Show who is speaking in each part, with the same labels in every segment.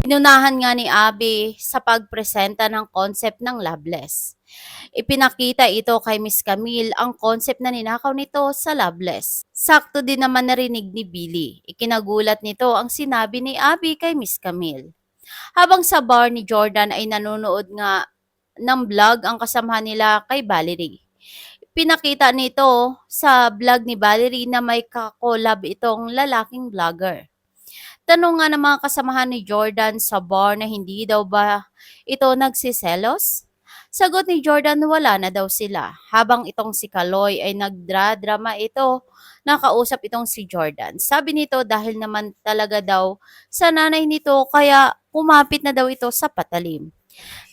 Speaker 1: Inunahan nga ni Abby sa pagpresenta ng concept ng Loveless. Ipinakita ito kay Miss Camille ang concept na ninakaw nito sa Loveless. Sakto din naman narinig ni Billy. Ikinagulat nito ang sinabi ni Abby kay Miss Camille. Habang sa bar ni Jordan ay nanonood nga ng vlog ang kasamahan nila kay Valerie. Pinakita nito sa vlog ni Valerie na may kakolab itong lalaking vlogger. Tanong nga ng mga kasamahan ni Jordan sa bar na hindi daw ba ito nagsiselos? Sagot ni Jordan wala na daw sila. Habang itong si Kaloy ay nagdradrama ito, nakausap itong si Jordan. Sabi nito dahil naman talaga daw sa nanay nito kaya kumapit na daw ito sa patalim.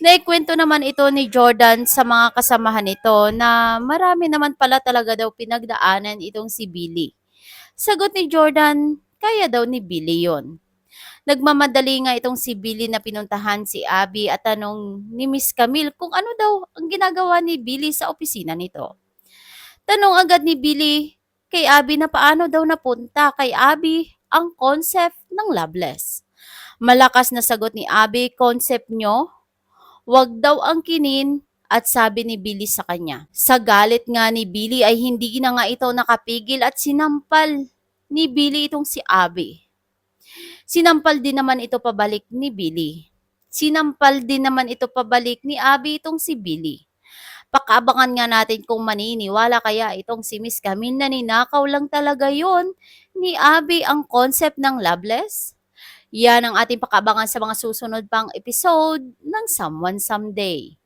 Speaker 1: Naikwento naman ito ni Jordan sa mga kasamahan nito na marami naman pala talaga daw pinagdaanan itong si Billy. Sagot ni Jordan, kaya daw ni Billy yon. Nagmamadali nga itong si Billy na pinuntahan si Abby at tanong ni Miss Camille kung ano daw ang ginagawa ni Billy sa opisina nito. Tanong agad ni Billy kay Abby na paano daw napunta kay Abby ang concept ng Loveless. Malakas na sagot ni Abby, concept nyo, wag daw angkinin at sabi ni Billy sa kanya. Sa galit nga ni Billy ay hindi na nga ito nakapigil at sinampal ni Billy itong si Abby. Sinampal din naman ito pabalik ni Billy. Sinampal din naman ito pabalik ni Abby itong si Billy. Pakaabangan nga natin kung maniniwala kaya itong si Miss Camille na ninakaw lang talaga yon ni Abby ang concept ng Loveless. Yan ang ating pakaabangan sa mga susunod pang episode ng Someone Someday.